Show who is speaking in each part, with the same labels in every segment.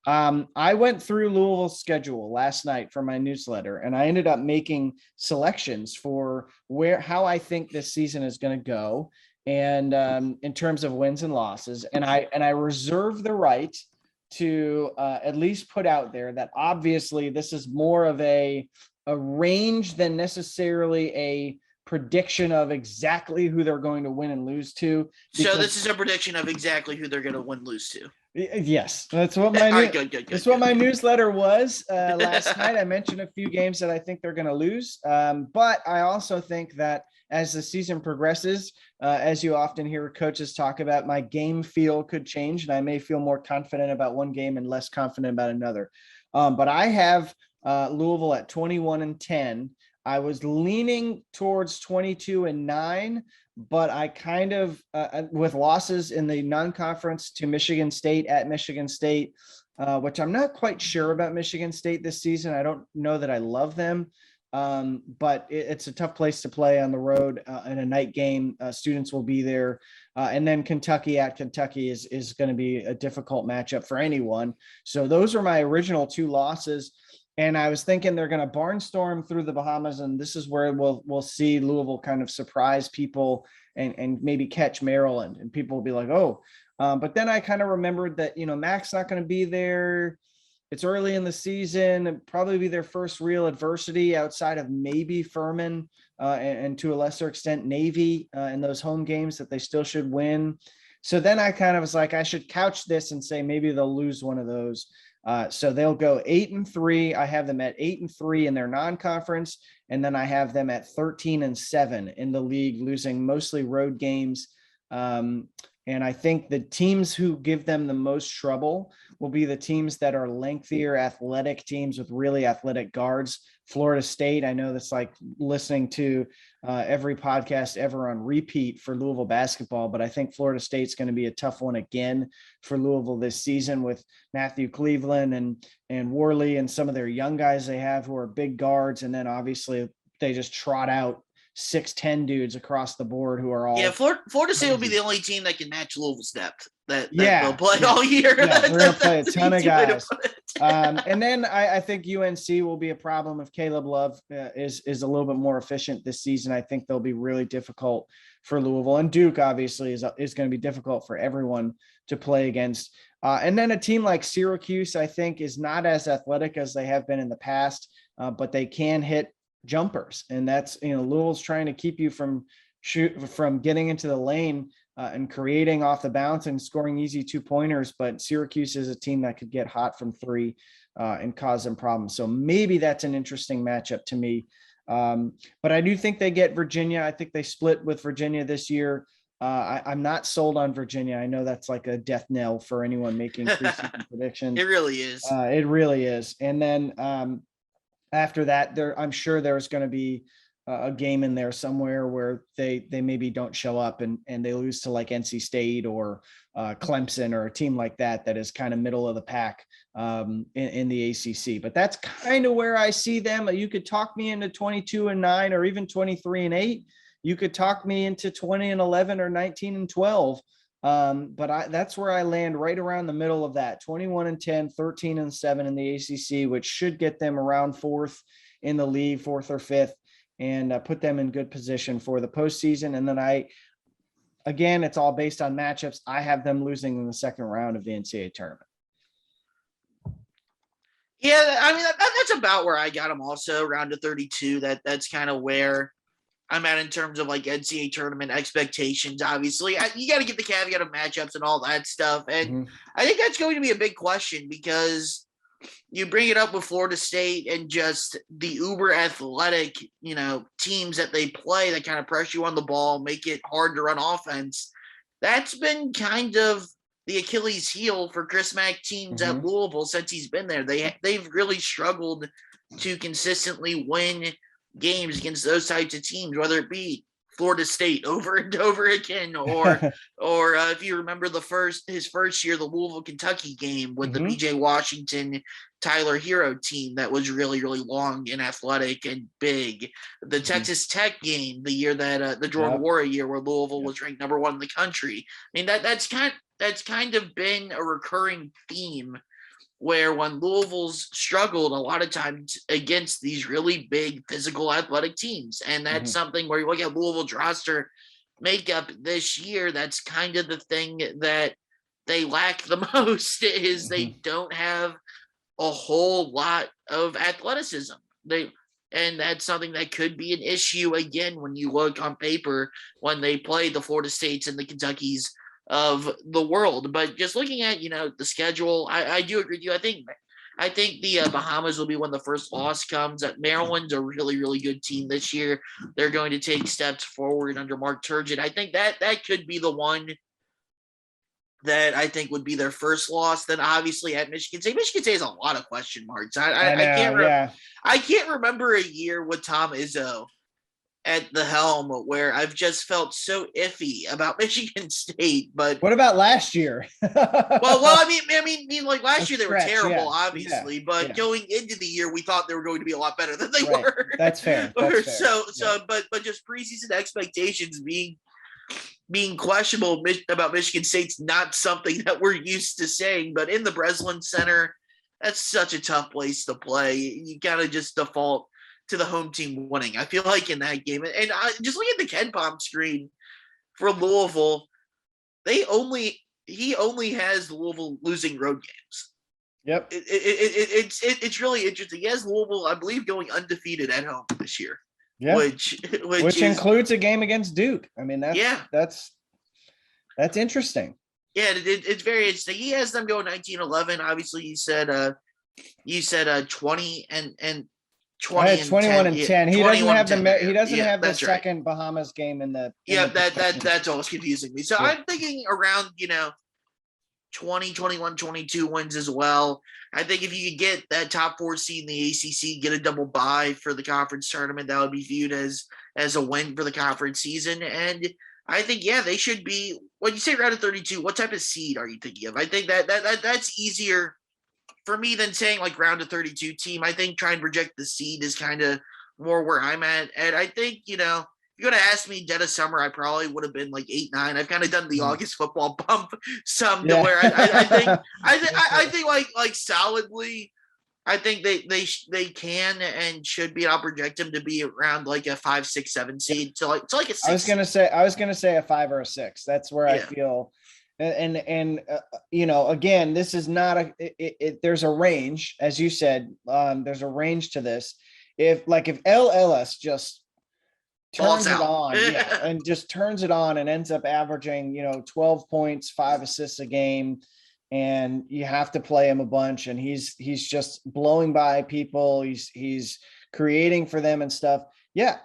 Speaker 1: I went through Louisville's schedule last night for my newsletter, and I ended up making selections for how I think this season is going to go, and in terms of wins and losses. And I reserve the right to at least put out there that obviously this is more of a range than necessarily a prediction of exactly who they're going to win and lose to.
Speaker 2: So this is a prediction of exactly who they're going to win lose to.
Speaker 1: Yes, that's what my that's what my newsletter was last night. I mentioned a few games that I think they're going to lose, but I also think that as the season progresses, as you often hear coaches talk about, my game feel could change, and I may feel more confident about one game and less confident about another. But I have Louisville at 21-10. I was leaning towards 22-9, but I kind of, with losses in the non-conference to Michigan State at Michigan State, which I'm not quite sure about Michigan State this season. I don't know that I love them, but it's a tough place to play on the road in a night game. Students will be there. And then Kentucky at Kentucky is going to be a difficult matchup for anyone. So those are my original two losses. And I was thinking they're going to barnstorm through the Bahamas, and this is where we'll see Louisville kind of surprise people and maybe catch Maryland, and people will be like, oh. But then I kind of remembered that, Mac's not going to be there. It's early in the season, and probably be their first real adversity outside of maybe Furman and to a lesser extent Navy in those home games that they still should win. So then I kind of was like, I should couch this and say maybe they'll lose one of those. So they'll go 8-3. I have them at 8-3 in their non-conference. And then I have them at 13-7 in the league, losing mostly road games. And I think the teams who give them the most trouble will be the teams that are lengthier, athletic teams with really athletic guards. Florida State, I know that's like listening to every podcast ever on repeat for Louisville basketball, but I think Florida State's going to be a tough one again for Louisville this season with Matthew Cleveland and Worley and some of their young guys they have who are big guards. And then obviously they just trot out 6'10" dudes across the board who are all
Speaker 2: Florida State will be the only team that can match Louisville's depth that they'll play all year.
Speaker 1: Yeah, they're gonna play a ton of guys. And then I think UNC will be a problem if Caleb Love is a little bit more efficient this season. I think they'll be really difficult for Louisville, and Duke obviously is going to be difficult for everyone to play against. And then a team like Syracuse, I think, is not as athletic as they have been in the past, but they can hit jumpers, and that's Louisville's trying to keep you from getting into the lane and creating off the bounce and scoring easy 2-pointers. But Syracuse is a team that could get hot from three and cause them problems. So maybe that's an interesting matchup to me. But I do think they get Virginia. I think they split with Virginia this year. I'm not sold on Virginia. I know that's like a death knell for anyone making preseason predictions.
Speaker 2: It really is.
Speaker 1: It really is. And then after that, I'm sure there's going to be a game in there somewhere where they maybe don't show up and they lose to like NC State or Clemson or a team like that is kind of middle of the pack in the ACC. But that's kind of where I see them. You could talk me into 22-9 or even 23-8. You could talk me into 20-11 or 19-12. But that's where I land, right around the middle of that, 21-10, 13-7 in the ACC, which should get them around fourth in the league, fourth or fifth, and put them in good position for the postseason. And then again, it's all based on matchups. I have them losing in the second round of the NCAA tournament.
Speaker 2: Yeah, I mean, that's about where I got them also, round to 32. That's kind of where I'm at in terms of like NCAA tournament expectations. Obviously, you got to get the caveat of matchups and all that stuff. And I think that's going to be a big question because you bring it up with Florida State and just the uber athletic, teams that they play that kind of press you on the ball, make it hard to run offense. That's been kind of the Achilles heel for Chris Mack teams at Louisville since he's been there. They've really struggled to consistently win games against those types of teams, whether it be Florida State over and over again, or if you remember his first year, the Louisville Kentucky game with the BJ Washington Tyler Hero team that was really, really long and athletic and big. The Texas Tech game, the year that the Jordan Nwora year, where Louisville was ranked number 1 in the country. I mean, that's kind of been a recurring theme where when Louisville's struggled a lot of times against these really big physical athletic teams. And that's something where you look at Louisville's roster makeup this year, that's kind of the thing that they lack the most is they don't have a whole lot of athleticism. And that's something that could be an issue again when you look on paper when they play the Florida States and the Kentuckys of the world. But just looking at, the schedule, I do agree with you. I think the Bahamas will be when the first loss comes. Maryland's a really, really good team this year. They're going to take steps forward under Mark Turgeon. I think that could be the one that I think would be their first loss. Then obviously at Michigan State has a lot of question marks. I can't remember a year with Tom Izzo at the helm where I've just felt so iffy about Michigan State. But
Speaker 1: what about last year?
Speaker 2: I mean, like last year they were terrible, obviously. But going into the year, we thought they were going to be a lot better than they were.
Speaker 1: That's fair.
Speaker 2: But just preseason expectations being questionable about Michigan State's not something that we're used to saying. But in the Breslin Center, that's such a tough place to play. You gotta just default to the home team winning. I feel like in that game, and just look at the KenPom screen for Louisville. He only has Louisville losing road games.
Speaker 1: Yep.
Speaker 2: It's really interesting. He has Louisville, I believe, going undefeated at home this year.
Speaker 1: Yeah.
Speaker 2: Which
Speaker 1: includes a game against Duke. I mean, that's interesting.
Speaker 2: Yeah, it's very interesting. He has them going 19-11. Obviously, you said 20 and 20 and
Speaker 1: 21 and 10. He doesn't have the
Speaker 2: second
Speaker 1: right. Bahamas game in the
Speaker 2: that's always confusing me. So I'm thinking around 20, 21, 22 wins as well. I think if you could get that top 4 seed in the ACC, get a double bye for the conference tournament, that would be viewed as a win for the conference season. And I think, they should be. When you say round of 32, what type of seed are you thinking of? I think that's easier for me than saying like round of 32 team. I think trying to project the seed is kind of more where I'm at. And I think, if you're going to ask me dead of summer, I probably would have been like 8-9. I've kind of done the August football bump to where I think like solidly, I think they can and should be. I'll project them to be around like a 5, 6, 7 seed. So like a 6.
Speaker 1: I was gonna say a 5 or a 6. That's where I feel. And again, this is not there's a range, as you said. There's a range to this. If LLS just turns it on, and just turns it on and ends up averaging 12 points, 5 assists a game, and you have to play him a bunch, and he's just blowing by people, he's creating for them and stuff.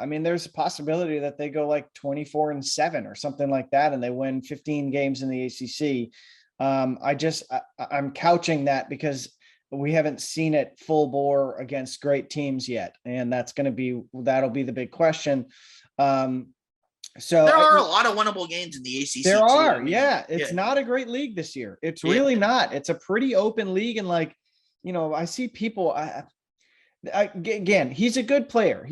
Speaker 1: I mean, there's a possibility that they go like 24-7 or something like that, and they win 15 games in the ACC. I'm couching that because we haven't seen it full bore against great teams yet, and that'll be the big question. So
Speaker 2: there are a lot of winnable games in the ACC.
Speaker 1: There are, it's not a great league this year. It's really not. It's a pretty open league, and I see people. Again, he's a good player.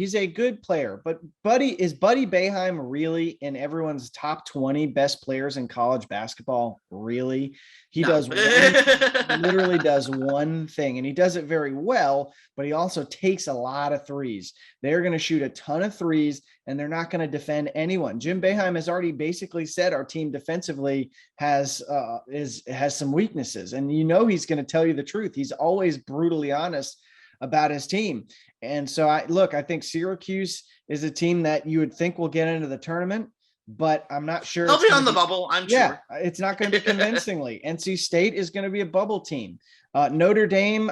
Speaker 1: But Buddy Boeheim really in everyone's top 20 best players in college basketball? Really? He literally does one thing, and he does it very well, but he also takes a lot of threes. They're going to shoot a ton of threes, and they're not going to defend anyone. Jim Boeheim has already basically said our team defensively has some weaknesses, and he's going to tell you the truth. He's always brutally honest about his team. And so I think Syracuse is a team that you would think will get into the tournament, but I'm not sure.
Speaker 2: They'll be on the bubble, I'm sure.
Speaker 1: It's not going to be convincingly. NC State is going to be a bubble team. Notre Dame,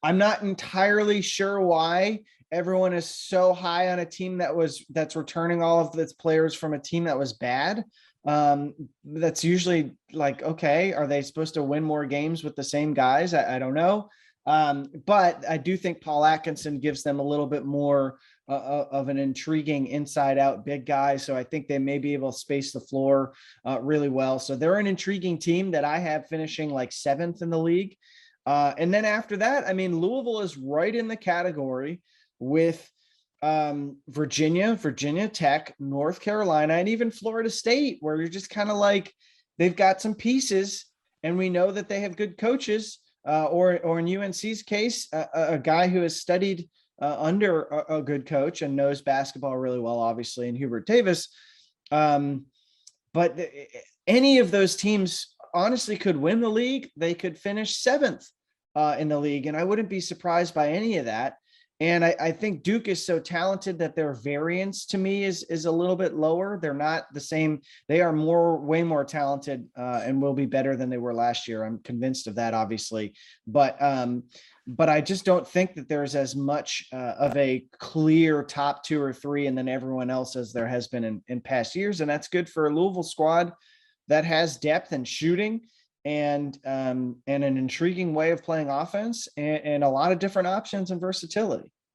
Speaker 1: I'm not entirely sure why everyone is so high on a team that's returning all of its players from a team that was bad. That's usually like, okay, are they supposed to win more games with the same guys? I don't know. But I do think Paul Atkinson gives them a little bit more of an intriguing inside out big guy. So I think they may be able to space the floor really well. So they're an intriguing team that I have finishing like 7th in the league. And then after that, I mean, Louisville is right in the category with Virginia Tech, North Carolina, and even Florida State, where you're just kind of like, they've got some pieces and we know that they have good coaches. or in UNC's case, a guy who has studied under a good coach and knows basketball really well, obviously, in Hubert Davis. But any of those teams honestly could win the league. They could finish 7th in the league, and I wouldn't be surprised by any of that. And I think Duke is so talented that their variance to me is a little bit lower. They're not the same. They are way more talented and will be better than they were last year. I'm convinced of that, obviously. But I just don't think that there's as much of a clear top 2 or 3 and then everyone else as there has been in past years. And that's good for a Louisville squad that has depth and shooting and an intriguing way of playing offense and a lot of different options and versatility.